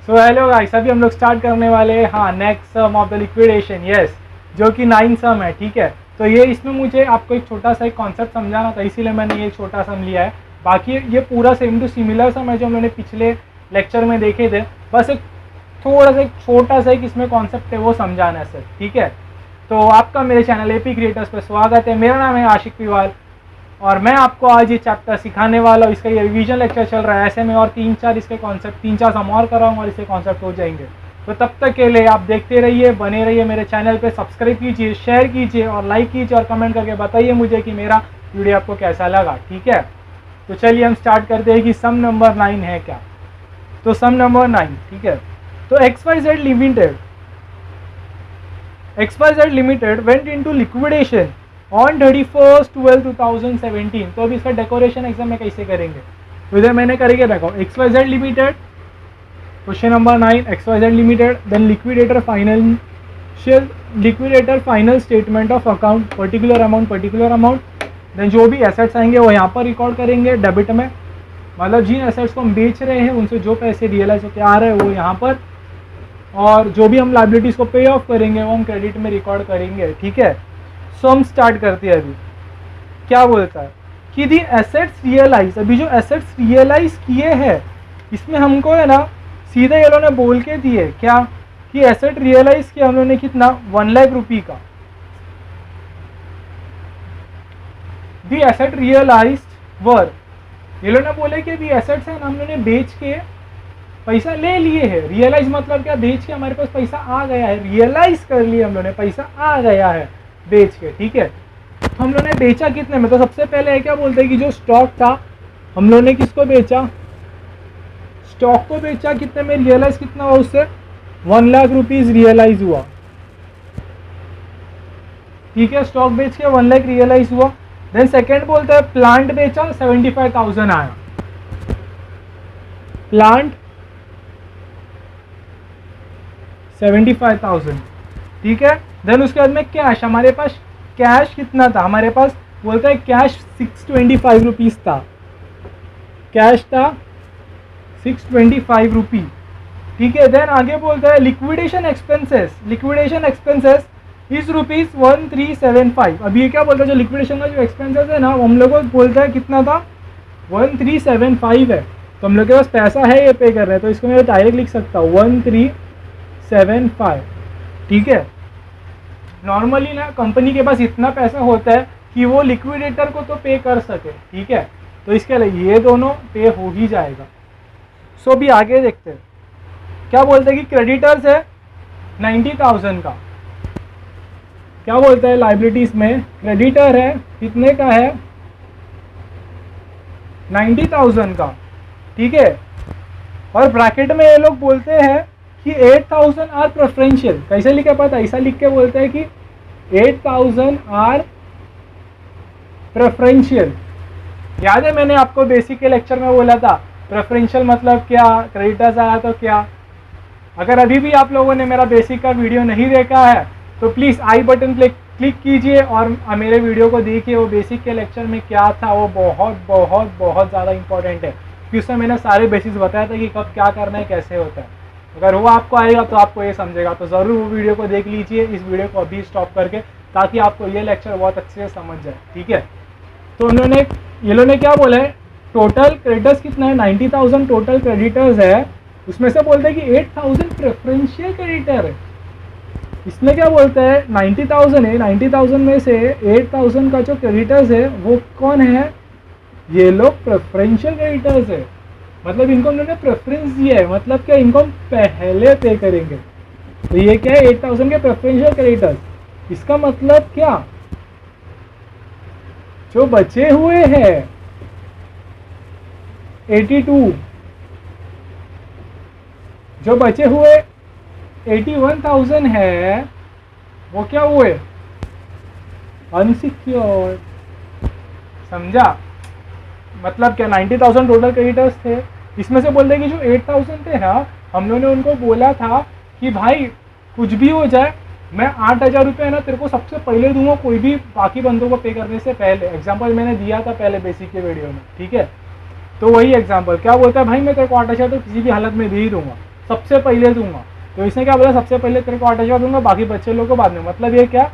So hello guys, अभी हम लोग स्टार्ट करने वाले हैं हाँ next sum of the liquidation, yes, जो कि 9 सम है। ठीक है, तो ये इसमें मुझे आपको एक छोटा सा एक कॉन्सेप्ट समझाना था, इसीलिए मैंने ये छोटा सम लिया है। बाकी ये पूरा सेम टू सिमिलर सम है जो मैंने पिछले लेक्चर में देखे थे, बस एक थोड़ा सा एक छोटा सा एक इसमें कॉन्सेप्ट है वो समझाना है सर। ठीक है, तो आपका मेरे चैनल एपी क्रिएटर्स पर स्वागत है। मेरा नाम है आशिक पिवाल और मैं आपको आज ये चैप्टर सिखाने वाला हूँ। इसका ये रिवीजन लेक्चर चल रहा है, ऐसे में और 3-4 इसके कॉन्सेप्ट 3-4 सम और कराऊंगा और इसके कॉन्सेप्ट हो जाएंगे। तो तब तक के लिए आप देखते रहिए, बने रहिए मेरे चैनल पे, सब्सक्राइब कीजिए, शेयर कीजिए और लाइक कीजिए और कमेंट करके बताइए मुझे कि मेरा वीडियो आपको कैसा लगा। ठीक है, तो चलिए हम स्टार्ट करते हैं कि सम नंबर 9 है क्या। तो सम नंबर 9, ठीक है, तो XYZ limited went into liquidation on 31/12/2017। तो अभी इसका डेकोरेशन एग्जाम में कैसे करेंगे, तो इधर मैंने करके देखो XYZ limited, question number 9 XYZ limited, then liquidator final statement of account particular amount, then जो भी एसेट्स आएंगे वो यहाँ पर रिकॉर्ड करेंगे डेबिट में, मतलब जिन एसेट्स को हम बेच रहे हैं उनसे जो पैसे रियलाइज होकर आ रहे हैं वो यहाँ पर, और जो भी हम लाइबिलिटीज को पे ऑफ करेंगे वो हम क्रेडिट में रिकॉर्ड करेंगे। ठीक है, सो हम स्टार्ट करते हैं। अभी क्या बोलता है कि दी एसेट्स रियलाइज, अभी जो एसेट्स रियलाइज किए हैं इसमें हमको है ना सीधे ये लोगों ने बोल के दिए क्या कि एसेट रियलाइज किया हम लोगों ने कितना 1 लाख रुपये का। दी एसेट रियलाइज वर, ये लोगों ने बोले कि अभी एसेट्स है ना हम लोगों ने बेच के पैसा ले लिए है। रियलाइज मतलब क्या, बेच के हमारे पास पैसा आ गया है, रियलाइज कर लिए हम लोगों ने, पैसा आ गया है बेच के। ठीक है, तो हम लोगों ने बेचा कितने में, तो सबसे पहले क्या बोलते हैं कि जो स्टॉक था हम लोगों ने किसको बेचा, स्टॉक को बेचा, कितने में, रियलाइज कितना हुआ उससे 1 लाख रुपीज रियलाइज हुआ। ठीक है, स्टॉक बेच के 1 लाख रियलाइज हुआ। देन सेकेंड बोलता है प्लांट बेचा 75,000 आया, प्लांट 75,000। ठीक है, देन उसके बाद में कैश, हमारे पास कैश कितना था, हमारे पास बोलता है कैश 625 रुपीज था, कैश था 625 रुपी। ठीक है, देन आगे बोलता है लिक्विडेशन एक्सपेंसेस इज ₹1375। अभी ये क्या बोलता है, जो लिक्विडेशन का जो एक्सपेंसेस है ना हम लोग को बोलता है कितना था 1375 है, तो हम लोग के पास पैसा है ये पे कर रहे हैं, तो इसको मैं डायरेक्ट लिख सकता हूँ 1375। ठीक है, नॉर्मली ना कंपनी के पास इतना पैसा होता है कि वो लिक्विडेटर को तो पे कर सके। ठीक है, तो इसके लिए ये दोनों पे हो ही जाएगा। सो भी आगे देखते हैं क्या बोलते हैं कि क्रेडिटर्स है 90,000 का। क्या बोलता है लाइबिलिटीज में, क्रेडिटर है कितने का है 90,000 का। ठीक है, और ब्रैकेट में ये लोग बोलते हैं कि 8,000 आर प्रेफरेंशियल। कैसे लिखा पता, ऐसा लिख के बोलते हैं कि 8,000 आर प्रेफरेंशियल। याद है मैंने आपको बेसिक के लेक्चर में बोला था प्रेफरेंशियल मतलब क्या, क्रेडिटर्स आया तो क्या। अगर अभी भी आप लोगों ने मेरा बेसिक का वीडियो नहीं देखा है तो प्लीज़ आई बटन क्लिक कीजिए और मेरे वीडियो को देखिए, वो बेसिक के लेक्चर में क्या था वो बहुत बहुत बहुत ज़्यादा इंपॉर्टेंट है, क्योंकि उसमें मैंने सारे बेसिक्स बताया था कि कब क्या करना है, कैसे होता है। अगर वो आपको आएगा तो आपको ये समझेगा, तो ज़रूर वो वीडियो को देख लीजिए, इस वीडियो को अभी स्टॉप करके, ताकि आपको ये लेक्चर बहुत अच्छे से समझ जाए। ठीक है, तो उन्होंने ये लोगों ने क्या बोला है, टोटल क्रेडिटर्स कितना है 90,000 टोटल क्रेडिटर्स है, उसमें से बोलते हैं कि 8,000 प्रेफरेंशियल क्रेडिटर है। इसमें क्या बोलता है 90,000 है, 90,000 में से 8,000 का जो क्रेडिटर्स है वो कौन है, ये लोग प्रेफरेंशियल क्रेडिटर्स है, मतलब इनको उन्होंने प्रेफरेंस दिया है, मतलब क्या इनको हम पहले पे करेंगे। तो ये क्या है 8,000 के प्रेफरेंशियल क्रेडिटर्स, इसका मतलब क्या, जो बचे हुए हैं 82, जो बचे हुए 81,000 है वो क्या हुए अनसिक्योर्ड। समझा, मतलब क्या 90,000 टोटल क्रेडिटर्स थे, इसमें से बोलते हैं कि जो 8,000 थे हाँ हम लोगों ने उनको बोला था कि भाई कुछ भी हो जाए मैं 8,000 रुपये है ना तेरे को सबसे पहले दूंगा, कोई भी बाकी बंदों को पे करने से पहले। एग्जाम्पल मैंने दिया था पहले बेसिक के वीडियो में। ठीक है, तो वही एग्जाम्पल क्या बोलता है, भाई मैं तेरे को 8,000 तो किसी भी हालत में दे ही दूंगा, सबसे पहले दूंगा। तो इसने क्या बोला, सबसे पहले तेरे को 8,000 दूंगा, बाकी बच्चे लोग को बाद में। मतलब ये क्या,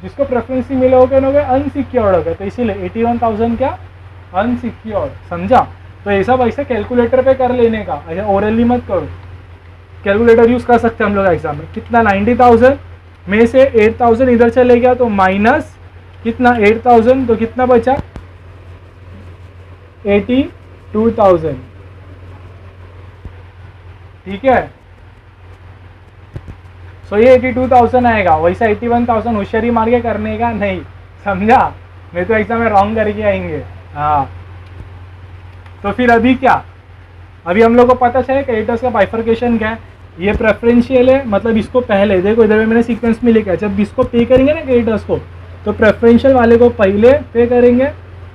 जिसको प्रेफरेंस मिले हो गए अनसिक्योर्ड हो गए, तो इसीलिए 81,000 क्या अनसिक्योर्ड, समझा। तो ये सब ऐसे कैलकुलेटर पे कर लेने का, ऐसे ओरली मत करो, कैलकुलेटर यूज कर सकते हैं हम लोग एग्जाम में। कितना 90,000 में से 8,000 इधर चले गया तो माइनस कितना 8,000, तो कितना बचा 82,000, ठीक है। सो ये 82,000 आएगा, वैसा 81,000 होशियारी मार के करने का नहीं, समझा, नहीं तो एग्जाम में रॉन्ग करके आएंगे। हाँ, तो फिर अभी क्या, अभी हम लोग को पता चले क्रेडिटर्स का बाइफर्केशन क्या है। ये प्रेफरेंशियल है, मतलब इसको पहले देखो, इधर में मैंने सीक्वेंस में लिखा है, जब इसको पे करेंगे ना क्रेडिटर्स को, तो प्रेफरेंशियल वाले को पहले पे करेंगे,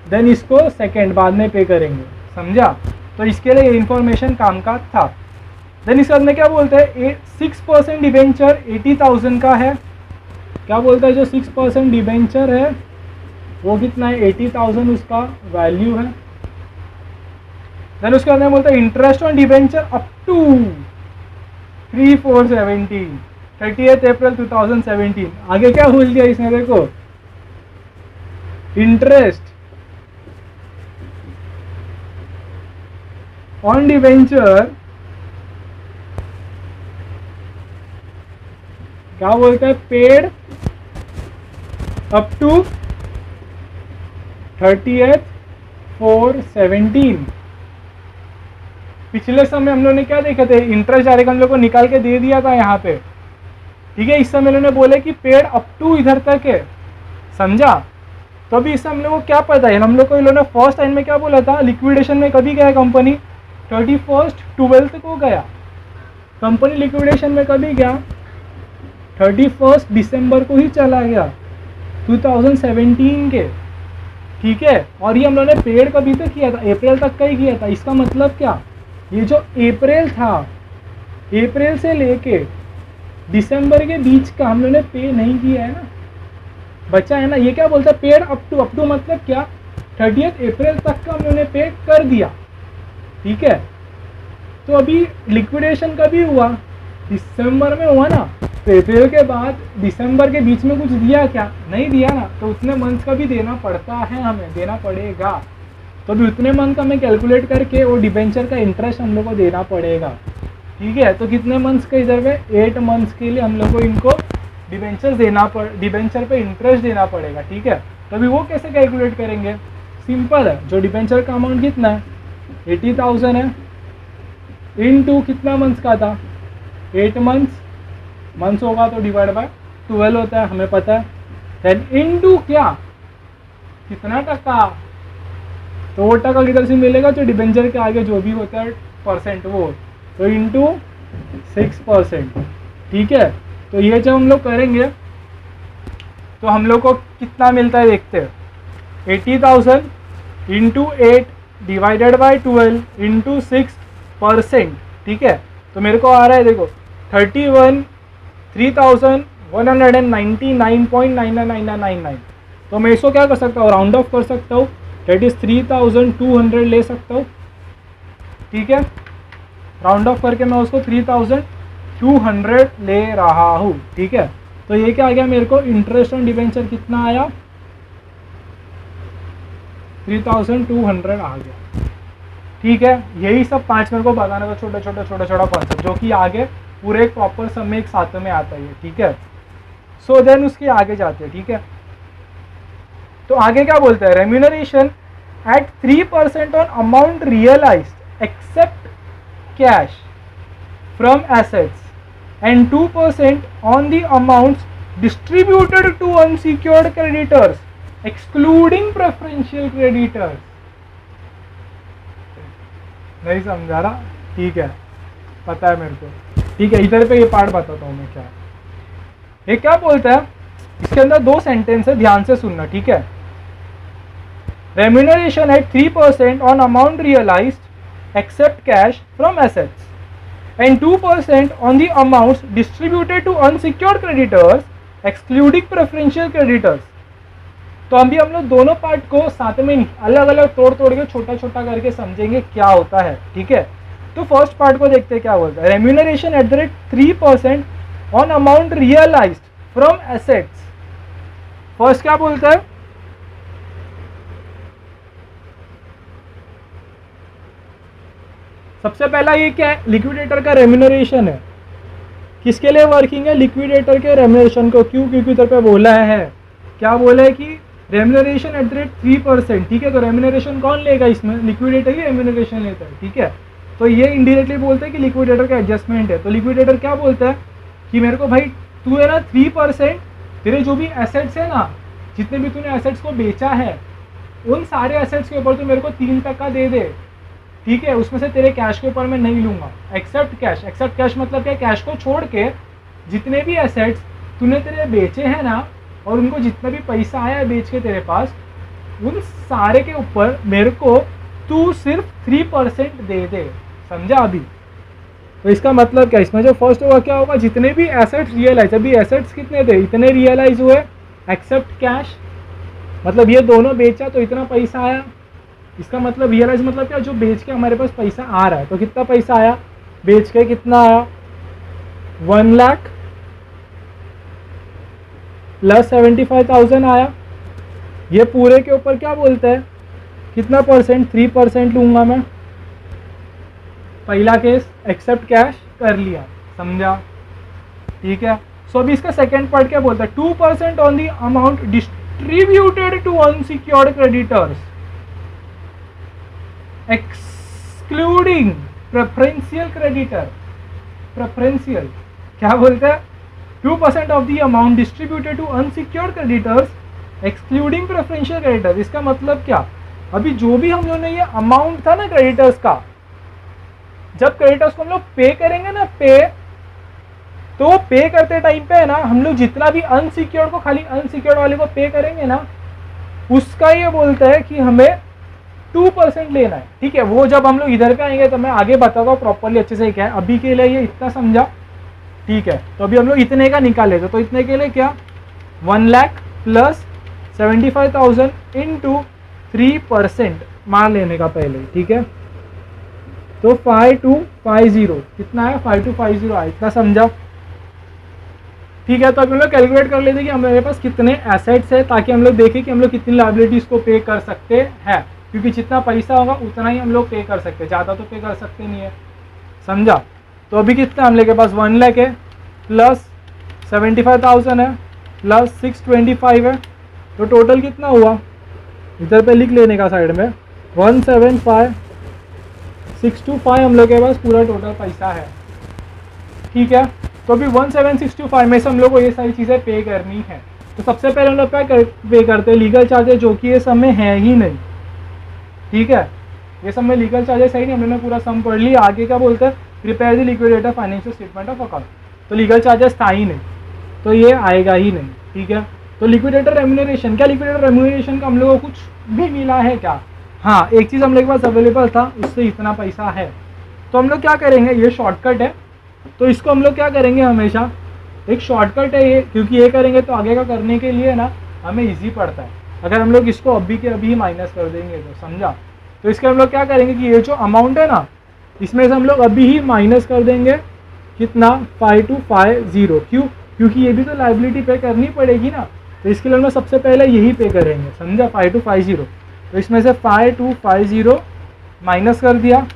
देन इसको सेकेंड बाद में पे करेंगे, समझा। तो इसके लिए ये इन्फॉर्मेशन काम का था। देन इसके बाद में क्या बोलते हैं, 6% डिबेंचर 80,000 का है। क्या बोलता है, जो 6% डिबेंचर है वो कितना है 80,000 उसका वैल्यू है। देन उसके बाद में बोलता है interest on debenture up to 3,417 30th April 2017। आगे क्या बोल दिया इसने, देखो इंटरेस्ट ऑन डिबेंचर क्या बोलता है, पेड अप टू 30/4/17। पिछले समय हम लोग ने क्या देखे थे, इंटरेस्ट डायरेक्ट हम लोग को निकाल के दे दिया था यहाँ पे, ठीक है। इस समय इन्होंने बोले कि पेड अप टू इधर तक है, समझा। तो अभी इससे हम लोग को क्या पता है, हम लोग को इन्होंने फर्स्ट टाइम में क्या बोला था, लिक्विडेशन में कभी गया कंपनी 31/12 को गया। कंपनी लिक्विडेशन में कभी गया 31 दिसंबर को ही चला गया 2017 के, ठीक है। और ये हम लोगों ने पेड कभी तो किया था, अप्रैल तक का ही किया था। इसका मतलब क्या, ये जो अप्रैल था, अप्रैल से लेके दिसंबर के बीच का हम लोगों ने पे नहीं किया है ना, बचा है ना। ये क्या बोलता है, पेड अप टू मतलब क्या, 30th अप्रैल तक का हम लोगों ने पे कर दिया, ठीक है। तो अभी लिक्विडेशन कभी हुआ, दिसंबर में हुआ ना, तो अप्रैल के बाद दिसंबर के बीच में कुछ दिया क्या, नहीं दिया ना, तो उतने मंथ का भी देना पड़ता है, हमें देना पड़ेगा। तो अभी उतने मंथ का हमें कैलकुलेट करके वो डिबेंचर का इंटरेस्ट हम लोग को देना पड़ेगा, ठीक है। तो कितने मंथ्स के इधर में 8 मंथ्स के लिए हम लोग को इनको डिबेंचर पे इंटरेस्ट देना पड़ेगा, ठीक है। तो अभी वो कैसे कैलकुलेट करेंगे, सिंपल है, जो डिबेंचर का अमाउंट कितना है 80,000 है, इनटू कितना मंथ्स का था 8 मंथ्स होगा तो डिवाइड बाय 12 होता है, हमें पता है। देन इनटू क्या, कितना टका, तो वो टका किधर से मिलेगा, जो डिबेंचर के आगे जो भी होता है परसेंट वो, तो इनटू 6%, ठीक है। तो ये जब हम लोग करेंगे तो हम लोग को कितना मिलता है देखते हैं, 80,000 इंटू 8 डिवाइडेड बाई 12 इंटू 6%, ठीक है। तो मेरे को आ रहा है देखो 3,199.9999। तो मैं इसको क्या कर सकता हूँ, राउंड ऑफ कर सकता हूँ, डेट इज 3,200 ले सकता हूँ, ठीक है। राउंड ऑफ करके मैं उसको 3,200 ले रहा हूँ, ठीक है। तो ये क्या आ गया मेरे को, इंटरेस्ट ऑन डिबेंचर कितना आया 3,200 आ गया, ठीक है। यही सब 5 मेरे को बताना था, छोटा छोटा कॉन्सेप्ट, जो कि आगे पूरे एक प्रॉपर सम में एक साथ में आता है, ठीक है। सो देन उसके आगे जाते हैं, ठीक है। तो आगे क्या बोलते हैं, remuneration at 3% on amount realised except cash from assets and 2% on the amounts distributed to unsecured creditors excluding preferential creditors. नहीं समझा रहा, ठीक है, पता है मेरे को, ठीक है। इधर पे ये पार्ट बताता हूँ मैं क्या, ये क्या बोलता है, इसके अंदर 2 सेंटेंस है, ध्यान से सुनना, ठीक है। Remuneration at 3% on amount realised except cash from assets and 2% on the amounts distributed to unsecured creditors excluding preferential creditors. तो अभी हम लोग दोनों पार्ट को साथ में अलग अलग तोड़ के छोटा करके समझेंगे क्या होता है, ठीक है। तो फर्स्ट पार्ट को देखते हैं क्या बोलता है। Remuneration at the rate 3% on amount realised from assets. First क्या बोलता है, सबसे पहला ये क्या है, लिक्विडेटर का रेम्यूनरेशन है। किसके लिए वर्किंग है, लिक्विडेटर के रेम्यूनरेशन को। क्यों, क्योंकि इधर पे बोला है, क्या बोला है कि रेम्यूनरेशन एट द रेट 3%, ठीक है। तो रेम्यूनरेशन कौन लेगा इसमें, लिक्विडेटर ही रेम्यूनरेशन लेता है, ठीक है। तो ये इनडायरेक्टली बोलता है कि लिक्विडेटर का एडजस्टमेंट है। तो लिक्विडेटर क्या बोलता है कि मेरे को भाई तू है ना 3%, तेरे जो भी एसेट्स है ना, जितने भी तूने एसेट्स को बेचा है, उन सारे एसेट्स के ऊपर तू मेरे को 3% दे दे, ठीक है। उसमें से तेरे कैश के ऊपर मैं नहीं लूंगा, एक्सेप्ट कैश। एक्सेप्ट कैश मतलब क्या, कैश को छोड़ के जितने भी एसेट्स तूने तेरे बेचे हैं ना, और उनको जितना भी पैसा आया है बेच के तेरे पास, उन सारे के ऊपर मेरे को तू सिर्फ 3% दे दे, समझा अभी। तो इसका मतलब क्या, इसमें जो फर्स्ट होगा क्या होगा, जितने भी एसेट्स रियलाइज, अभी एसेट्स कितने थे, इतने रियलाइज हुए, एक्सेप्ट कैश मतलब ये दोनों बेचा तो इतना पैसा आया। इसका मतलब रियलाइज मतलब क्या, जो बेच के हमारे पास पैसा आ रहा है। तो कितना पैसा आया, बेच के कितना आया, 1 लाख प्लस 75,000 आया। ये पूरे के ऊपर क्या बोलता है, कितना परसेंट, 3% लूंगा मैं। पहला केस एक्सेप्ट कैश कर लिया, समझा, ठीक है। सो अभी इसका सेकेंड पार्ट क्या बोलता है, 2% on the amount distributed to unsecured creditors excluding preferential creditor. Preferential क्या बोलता है, 2% of the amount distributed to unsecured creditors excluding preferential creditor. इसका मतलब क्या, अभी जो भी हम लोगों ने ये अमाउंट था ना क्रेडिटर्स का, जब क्रेडिटर्स को हम लोग पे करेंगे ना, तो पे करते टाइम पे है ना, हम लोग जितना भी अनसिक्योर्ड को, खाली अनसिक्योर्ड वाले को पे करेंगे ना, उसका ये बोलता है कि हमें 2% लेना है, ठीक है। वो जब हम लोग इधर पे आएंगे तो मैं आगे बताऊंगा प्रॉपर्ली अच्छे से क्या है। अभी के लिए ये इतना समझा, ठीक है। तो अभी हम लोग इतने का निकाले थे, तो इतने के लिए क्या, 1 लाख प्लस 75,000 इंटू 3% मान लेने का पहले, ठीक है। तो 5250 कितना है, 5250 आया, इतना समझा, ठीक है। तो अभी हम लोग कैलकुलेट कर लेते हैं कि हमारे पास कितने एसेट्स है, ताकि हम लोग देखें कि हम लोग कितनी लायबिलिटीज को पे कर सकते हैं, क्योंकि जितना पैसा होगा उतना ही हम लोग पे कर सकते हैं, ज़्यादा तो पे कर सकते नहीं है, समझा। तो अभी कितना हम लोग के पास 1 लाख है प्लस 75,000 है प्लस 625 है, तो टोटल कितना हुआ, इधर पे लिख लेने का साइड में, 175,625 हम लोग के पास पूरा टोटल पैसा है, ठीक है। तो अभी 17625 में से हम लोग को ये सारी चीज़ें पे करनी है। तो सबसे पहले हम लोग क्या पे करते हैं, लीगल चार्जेस, जो कि ये सब में है ही नहीं, ठीक है। ये सब में लीगल चार्जेस है ही नहीं, हमने पूरा सम पढ़ लिया। आगे क्या बोलते हैं, prepare the liquidator financial statement of account, तो लीगल चार्जेस था ही नहीं, तो ये आएगा ही नहीं, ठीक है। तो लिक्विडेटर रेम्यूनरेशन, क्या लिक्विडेटर रेम्यूनरेशन का हम लोगों को कुछ भी मिला है क्या, हाँ एक चीज़ हम लोग के पास अवेलेबल था, उससे इतना पैसा है। तो हम लोग क्या करेंगे, ये शॉर्टकट है, तो इसको हम लोग क्या करेंगे, हमेशा एक शॉर्टकट है ये, क्योंकि ये करेंगे तो आगे का करने के लिए ना हमें इजी पड़ता है। अगर हम लोग इसको अभी के अभी माइनस कर देंगे तो, समझा। तो इसके हम लोग क्या करेंगे कि ये जो अमाउंट है ना, इसमें से हम लोग अभी ही माइनस कर देंगे, कितना, 5250। क्यों, क्योंकि ये भी तो लाइबिलिटी पे करनी पड़ेगी ना, तो इसके लिए हम लोग सबसे पहले यही पे करेंगे, समझा, 5250। तो इसमें से 5250 माइनस कर दिया,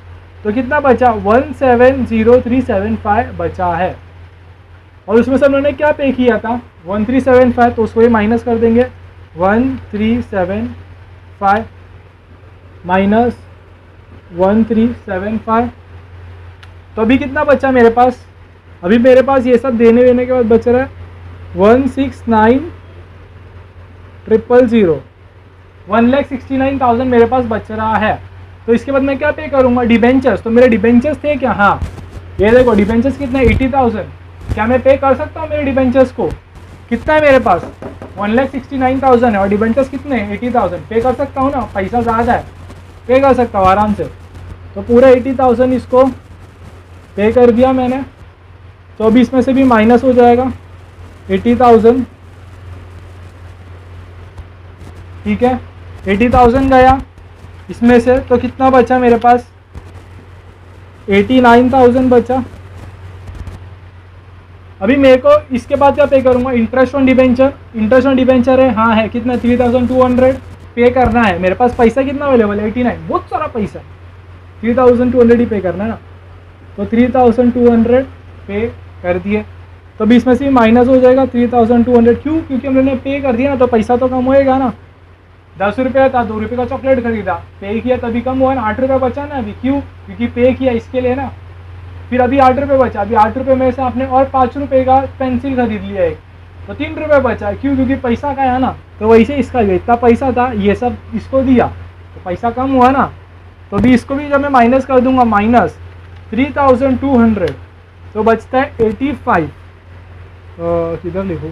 तो कितना बचा, 170375 बचा है। और उसमें से हम लोगों ने क्या पे किया था, 1375, तो उसको ये माइनस कर देंगे, 1375 माइनस 1375। तो अभी कितना बचा मेरे पास, अभी मेरे पास ये सब देने वेने के बाद बच रहा है 169,000, 1,69,000 मेरे पास बच रहा है। तो इसके बाद मैं क्या पे करूंगा, डिबेंचर्स। तो मेरे डिबेंचर्स थे क्या, हाँ ये देखो डिबेंचर्स कितने, 80,000। क्या मैं पे कर सकता हूँ मेरे डिबेंचर्स को, कितना है मेरे पास, 1,69,000 है, और डिबेंचर्स कितने, 80,000। पे कर सकता हूँ ना, पैसा ज़्यादा है, पे कर सकता हूँ आराम से। तो पूरा 80,000 इसको पे कर दिया मैंने। तो अभी इसमें से भी माइनस हो जाएगा 80,000, ठीक है। 80,000 गया इसमें से, तो कितना बचा मेरे पास, 89,000 बचा। अभी मेरे को इसके बाद क्या पे करूँगा, interest on debenture. Interest on debenture है, हाँ है, कितना 3,200 पे करना है। मेरे पास पैसा कितना अवेलेबल है, 89, बहुत सारा पैसा, 3,200 ही पे करना है ना। तो 3,200 पे कर दिए, तो अभी इसमें से माइनस हो जाएगा 3,200। क्यों? क्योंकि हम लोगों ने पे कर दिया ना, तो पैसा तो कम होएगा ना। 10 रुपये था, 2 रुपये का चॉकलेट खरीदा, पे किया तभी कम हुआ ना, 8 रुपये बचा ना अभी। क्यों? क्योंकि पे किया इसके लिए ना। फिर अभी 8 रुपये बचा, अभी 8 रुपये में से आपने और 5 रुपये का पेंसिल खरीद लिया एक, तो 3 रुपये बचा। क्यों? क्योंकि पैसा का है ना। तो वैसे इसका भी इतना पैसा था, ये सब इसको दिया, तो पैसा कम हुआ ना। तो अभी इसको भी जब मैं माइनस कर दूंगा, माइनस 3,200, तो बचता है 85। किधर लिखूँ,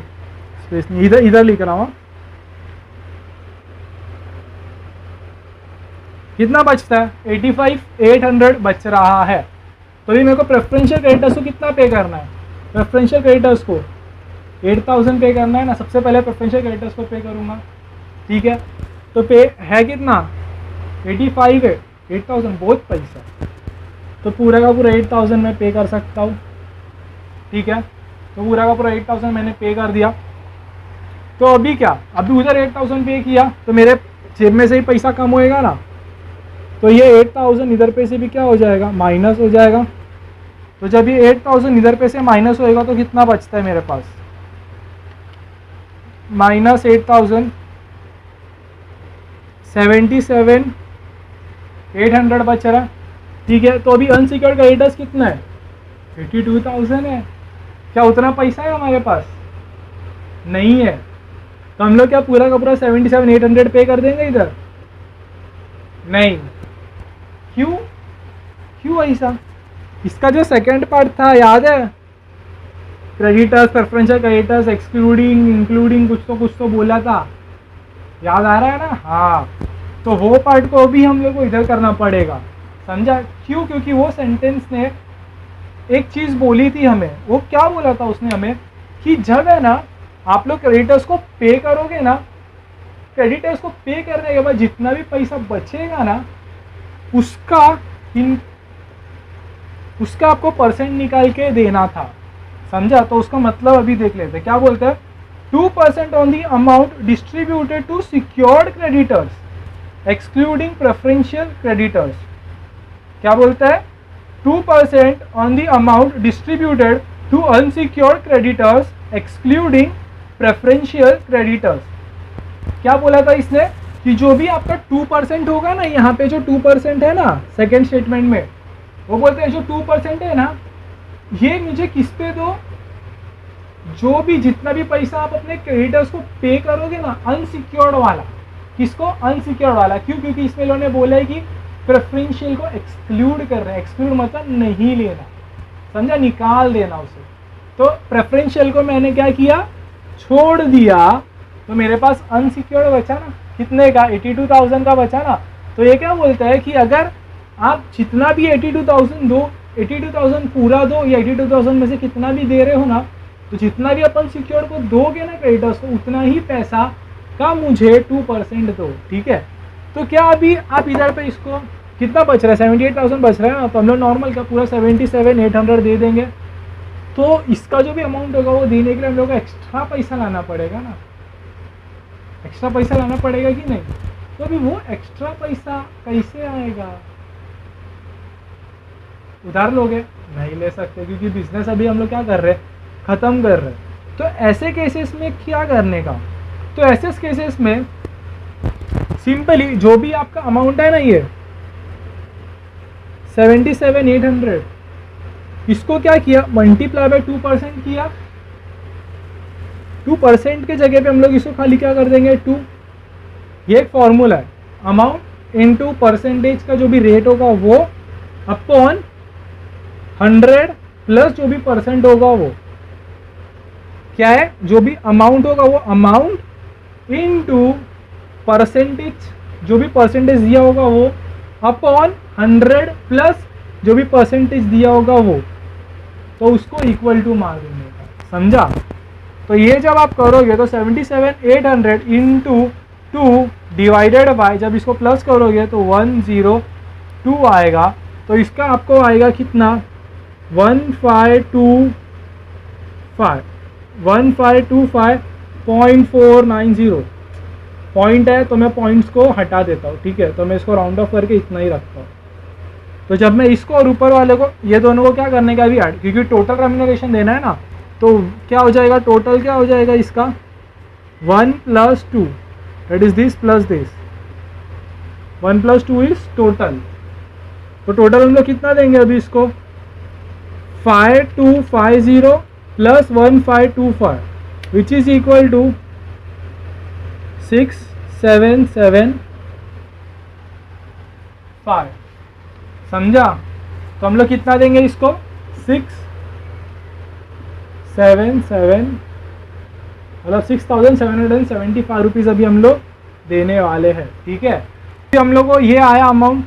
स्पेस नहीं, इधर लिख रहा हूँ। कितना बचता है, 85,800 बच रहा है। तो अभी मेरे को प्रेफरेंशियल क्रेडिटर्स को कितना पे करना है, प्रेफरेंशियल क्रेडिटर्स को 8,000 पे करना है ना। सबसे पहले प्रेफरेंशियल क्रेडिटर्स को पे करूँगा, ठीक है। तो पे है कितना, 85 है, 8,000 बहुत पैसा, तो पूरा का पूरा 8,000 मैं पे कर सकता हूँ, ठीक है। तो पूरा का पूरा 8,000 मैंने पे कर दिया। तो अभी क्या, अभी उधर 8,000 पे किया, तो मेरे जेब में से ही पैसा कम होएगा ना। तो ये 8,000 इधर पे से भी क्या हो जाएगा, माइनस हो जाएगा। तो जब ये 8,000 इधर पे से माइनस होएगा तो कितना बचता है मेरे पास, माइनस 8,000, 77,800 बच रहा, ठीक है। तो अभी अनसिक्योर्ड क्रेडिटर्स कितना है, 82,000 है। क्या उतना पैसा है हमारे पास, नहीं है। तो हम लोग क्या पूरा का पूरा 77,800 पे कर देंगे इधर, नहीं। क्यों? क्यों ऐसा? इसका जो सेकंड पार्ट था याद है, creditors, preferential creditors, excluding, including, कुछ तो बोला था, याद आ रहा है ना। हाँ, तो वो पार्ट को भी हम लोग को इधर करना पड़ेगा, समझा। क्यों? क्योंकि वो सेंटेंस ने एक चीज बोली थी हमें। वो क्या बोला था उसने हमें, कि जब है ना आप लोग क्रेडिटर्स को पे करोगे ना, क्रेडिटर्स को पे करने के बाद जितना भी पैसा बचेगा ना, उसका आपको परसेंट निकाल के देना था, समझा। तो उसका मतलब अभी देख लेते, क्या बोलते हैं, 2% on the amount distributed to secured creditors excluding preferential creditors. क्या बोलता है, 2% on the amount distributed to unsecured creditors excluding preferential creditors. क्या बोला था इसने, कि जो भी आपका 2% होगा ना, यहाँ पे जो 2% है ना सेकेंड स्टेटमेंट में, वो बोलते हैं जो 2% है ना, ये मुझे किस पे दो, जो भी जितना भी पैसा आप अपने क्रेडिटर्स को पे करोगे ना, अनसिक्योर्ड वाला। किसको, अनसिक्योर्ड वाला। क्यों? क्योंकि इसमें लोगों ने बोला है कि प्रेफरेंशियल को एक्सक्लूड कर रहे हैं। एक्सक्लूड मतलब नहीं लेना, समझा, निकाल देना उसे। तो प्रेफरेंशियल को मैंने क्या किया, छोड़ दिया, तो मेरे पास अनसिक्योर्ड बचा ना, कितने का, 82,000 का बचा ना। तो ये क्या बोलता है कि अगर आप जितना भी 82,000 दो, 82,000 पूरा दो, या 82,000 में से कितना भी दे रहे हो ना, तो जितना भी अपन सिक्योर्ड को दोगे ना क्रेडिटर्स को, उतना ही पैसा का मुझे 2% दो, ठीक है। तो क्या अभी आप इधर पे इसको कितना बच रहा है, 78,000 बच रहा है ना। तो हम लोग नॉर्मल का पूरा 77,800 दे देंगे। तो इसका जो भी अमाउंट होगा वो देने के लिए हम लोग को एक्स्ट्रा पैसा लाना पड़ेगा ना, एक्स्ट्रा पैसा लाना पड़ेगा कि नहीं। तो अभी वो एक्स्ट्रा पैसा कैसे आएगा, उधार लोगे, नहीं ले सकते, क्योंकि बिजनेस अभी हम लोग क्या कर रहे हैं, खत्म कर रहे हैं। तो ऐसे केसेस में क्या करने का, तो ऐसे केसेस में सिंपली जो भी आपका अमाउंट है ना, ये 77,800, इसको क्या किया, मल्टीप्लाई बाय 2% किया। 2% के जगह पे हम लोग इसको खाली क्या कर देंगे, 2। ये एक फॉर्मूला है, अमाउंट इनटू परसेंटेज का जो भी रेट होगा वो अपॉन 100 प्लस जो भी परसेंट होगा वो क्या है, जो भी अमाउंट होगा वो अमाउंट इनटू परसेंटेज, जो भी परसेंटेज दिया होगा वो अपॉन 100 प्लस जो भी परसेंटेज दिया होगा वो, तो उसको इक्वल टू मार देने का, समझा। तो ये जब आप करोगे तो 77,800 इंटू 2 डिवाइडेड बाय, जब इसको प्लस करोगे तो 102 आएगा। तो इसका आपको आएगा कितना 1525.490 पॉइंट है, तो मैं पॉइंट्स को हटा देता हूँ, ठीक है। तो मैं इसको राउंड ऑफ करके इतना ही रखता हूँ। तो जब मैं इसको और ऊपर वाले को, ये दोनों को क्या करने का अभी ऐड, क्योंकि टोटल रेम्यूनरेशन देना है ना, तो क्या हो जाएगा, टोटल क्या हो जाएगा इसका 1 + 2 that is this plus this, 1 + 2 is total. तो टोटल हम लोग कितना देंगे अभी इसको 5250 + 1525 विच इज इक्वल टू 6775। समझा? तो हम लोग कितना देंगे इसको 6775 रुपीज़ अभी हम लोग देने वाले हैं, ठीक है। फिर हम लोग को ये आया अमाउंट,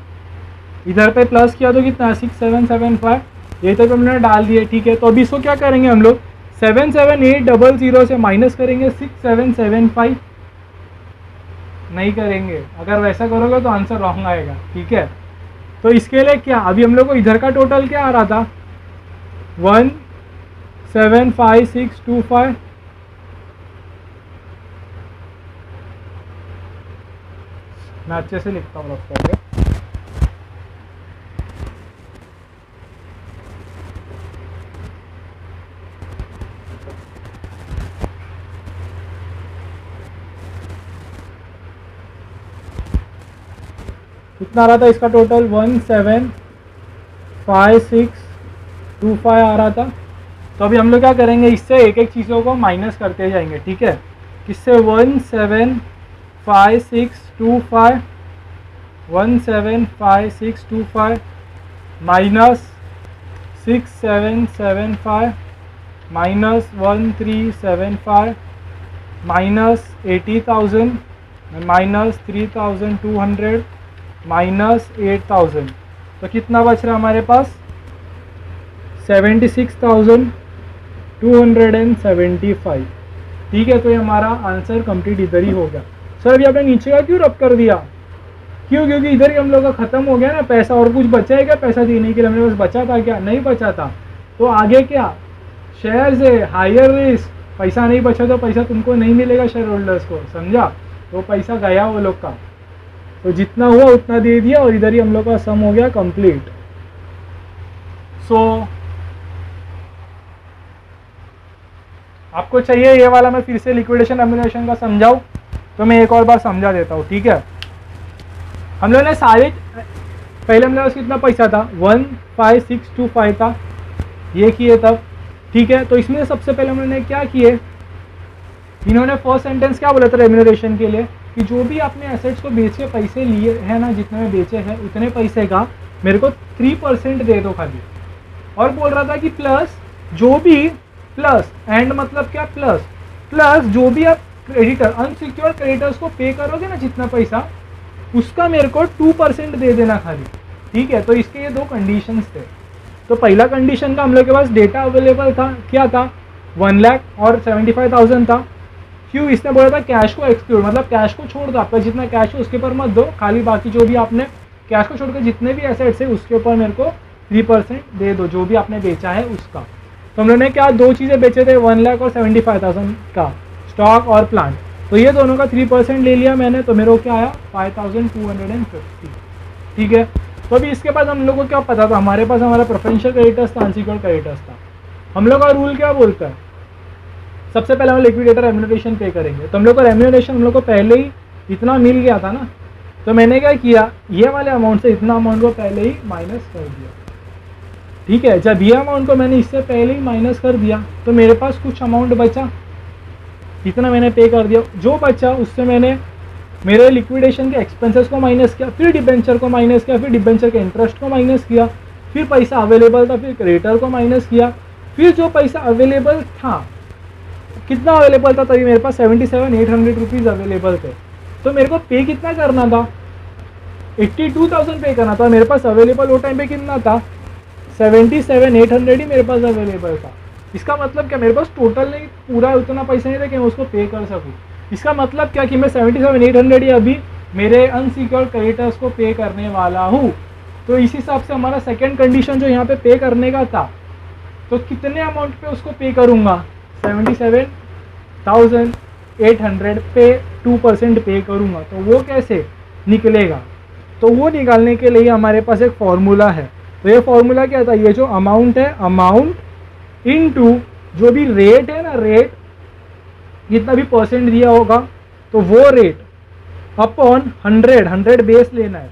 इधर पे प्लस किया तो कितना 6775, ये तक हमने डाल दिए, ठीक है। तो अभी इसको क्या करेंगे हम लोग 77800 से माइनस करेंगे 6775, नहीं करेंगे, अगर वैसा करोगे तो आंसर रॉन्ग आएगा, ठीक है। तो इसके लिए क्या, अभी हम लोग को इधर का टोटल क्या आ रहा था 175625, मैं अच्छे से लिखता हूँ रफ करके, कितना आ रहा था इसका टोटल 175625 आ रहा था। तो अभी हम लोग क्या करेंगे, इससे एक एक चीज़ों को माइनस करते जाएंगे, ठीक है। किससे 175625 minus 6775 minus 1375 minus 80,000 minus 3200 minus 8000, तो कितना बच रहा है हमारे पास 76,275, ठीक है। तो ये हमारा आंसर कंप्लीट इधर ही हो गया। सर अभी आपने नीचे का क्यों रब कर दिया, क्यों, क्योंकि इधर ही हम लोग का खत्म हो गया ना पैसा, और कुछ बचा है क्या पैसा देने के लिए, हमें बस बचा था क्या, नहीं बचा था। तो आगे क्या शेयर है, हायर रिस्क, पैसा नहीं बचा तो पैसा तुमको नहीं मिलेगा शेयर होल्डर्स को, समझा। तो पैसा गया वो लोग का, तो जितना हुआ उतना दे दिया, और इधर ही हम लोग का सम हो गया कंप्लीट। सो आपको चाहिए ये वाला मैं फिर से लिक्विडेशन रेम्यूनरेशन का समझाऊं, तो मैं एक और बार समझा देता हूँ, ठीक है। हम लोगों ने सारे, पहले हम लोग कितना पैसा था 15625 था, ये किए तब, ठीक है। तो इसमें सबसे पहले हम लोगों ने क्या किए, इन्होंने फर्स्ट सेंटेंस क्या बोला था रेम्यूनरेशन के लिए, कि जो भी आपने एसेट्स को बेच के पैसे लिए हैं ना, जितने में बेचे हैं उतने पैसे का मेरे को 3% दे दो खाली। और बोल रहा था कि प्लस जो भी, प्लस एंड मतलब क्या, प्लस प्लस जो भी आप क्रेडिटर अनसिक्योर्ड क्रेडिटर्स को पे करोगे ना जितना पैसा, उसका मेरे को 2% दे देना खाली, ठीक है। तो इसके ये दो कंडीशंस थे। तो पहला कंडीशन का हम लोग के पास डेटा अवेलेबल था, क्या था 1,75,000 था। क्यों, इसने बोला था कैश को एक्सक्लूड, मतलब कैश को छोड़ दो, आपका जितना कैश है उसके ऊपर मत दो, खाली बाकी जो भी आपने कैश को छोड़कर जितने भी एसेट्स है उसके ऊपर मेरे को 3% दे दो, जो भी आपने बेचा है उसका। तो हम लोगों ने क्या दो चीज़ें बेचे थे 1,75,000 का, स्टॉक और प्लांट। तो ये दोनों का 3% ले लिया मैंने, तो मेरे को क्या आया 5,250, ठीक है। तो अभी इसके बाद हम लोग को क्या पता था, हमारे पास हमारा प्रेफरेंशियल क्रेडिटर्स था, अनसिक्योर्ड क्रेडिटर्स था। हम लोग का रूल क्या बोलता है, सबसे पहले हम लिक्विडेटर रेम्यूनरेशन पे करेंगे। तो हम लोग को रेम्यूनरेशन हम लोग को पहले ही इतना मिल गया था ना, तो मैंने क्या किया, ये वाले अमाउंट से इतना अमाउंट को पहले ही माइनस कर दिया, ठीक है। जब ये अमाउंट को मैंने इससे पहले ही माइनस कर दिया तो मेरे पास कुछ अमाउंट बचा, इतना मैंने पे कर दिया। जो बचा उससे मैंने मेरे लिक्विडेशन के एक्सपेंसेस को माइनस किया, फिर डिबेंचर को माइनस किया, फिर डिबेंचर के इंटरेस्ट को माइनस किया, फिर पैसा अवेलेबल था, फिर क्रेडिटर को माइनस किया, फिर जो पैसा अवेलेबल था, कितना अवेलेबल था तभी मेरे पास 77,800 रुपीज़ अवेलेबल थे। तो मेरे को पे कितना करना था 82,000 पे करना था, मेरे पास अवेलेबल वो टाइम पे कितना था 77,800 ही मेरे पास अवेलेबल था। इसका मतलब क्या, मेरे पास टोटल नहीं पूरा उतना पैसा नहीं था कि मैं उसको पे कर सकूँ। इसका मतलब क्या कि मैं 77,800 ही अभी मेरे अनसिक्योर्ड क्रेडिटर्स को पे करने वाला हूँ। तो इस हिसाब से हमारा सेकेंड कंडीशन जो यहाँ पे पे करने का था, तो कितने अमाउंट पे उसको पे करूँगा, 77,800 पे 2% पे करूँगा। तो वो कैसे निकलेगा, तो वो निकालने के लिए हमारे पास एक फॉर्मूला है। तो ये फॉर्मूला क्या था, ये जो अमाउंट है, अमाउंट इनटू जो भी रेट है ना, रेट जितना भी परसेंट दिया होगा तो वो रेट अपॉन 100 बेस लेना है,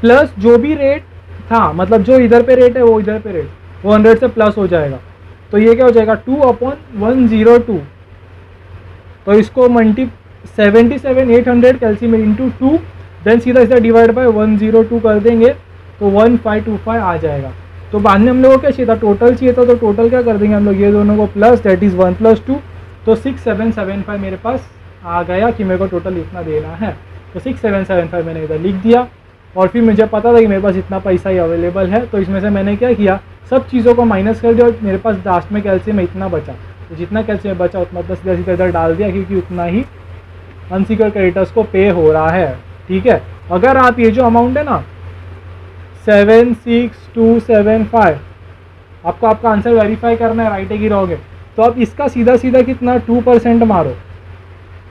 प्लस जो भी रेट था, मतलब जो इधर पे रेट है वो इधर पे रेट, वो 100 से प्लस हो जाएगा। तो ये क्या हो जाएगा 2/102। तो इसको 77,800 कैल्सी में इंटू 2, देन सीधा सीधा डिवाइड बाय 102 कर देंगे तो 1525 आ जाएगा। तो बाद में हम लोग को क्या चाहिए था, टोटल चाहिए था। तो टोटल क्या कर देंगे हम लोग, ये दोनों को प्लस, दैट इज़ 1 + 2, तो 6775 मेरे पास आ गया कि मेरे को टोटल इतना देना है। तो 6775 मैंने इधर लिख दिया, और फिर मुझे पता था कि मेरे पास इतना पैसा ही अवेलेबल है। तो इसमें से मैंने क्या किया, सब चीज़ों को माइनस कर दिया और मेरे पास लास्ट में कैल्शियम में इतना बचा। तो जितना कैल्शियम बचा उतना तो सीधा सीधा इधर डाल दिया, क्योंकि उतना ही अनसिक्योर्ड क्रेडिटर्स को पे हो रहा है। ठीक है, अगर आप ये जो अमाउंट है ना 76275, आपको आपका आंसर वेरीफाई करना है, राइट है कि रॉन्ग है, तो आप इसका सीधा सीधा कितना 2% मारो।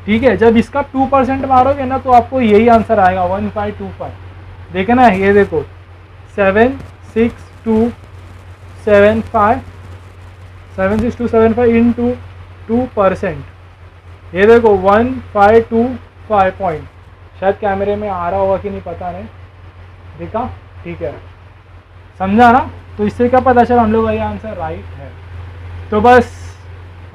ठीक है, जब इसका 2% मारोगे ना तो आपको यही आंसर आएगा 1525। देखे ना, ये देखो 76275 इंटू 2%, ये देखो 1525 पॉइंट। शायद कैमरे में आ रहा होगा कि नहीं पता नहीं, देखा, ठीक है, समझा ना। तो इससे क्या पता चला हम लोग का ये आंसर राइट है। तो बस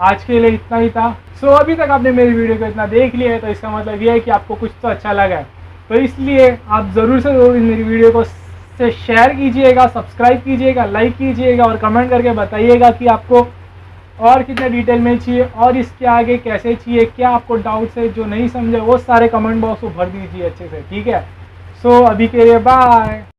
आज के लिए इतना ही था। सो अभी तक आपने मेरी वीडियो को इतना देख लिया है, तो इसका मतलब ये है कि आपको कुछ तो अच्छा लगा है। तो इसलिए आप ज़रूर से ज़रूर मेरी वीडियो को से शेयर कीजिएगा, सब्सक्राइब कीजिएगा, लाइक कीजिएगा और कमेंट करके बताइएगा कि आपको और कितने डिटेल में चाहिए और इसके आगे कैसे चाहिए, क्या आपको डाउट्स है जो नहीं समझे, वो सारे कमेंट बॉक्स को भर दीजिए अच्छे से। ठीक है, सो अभी के लिए बाय।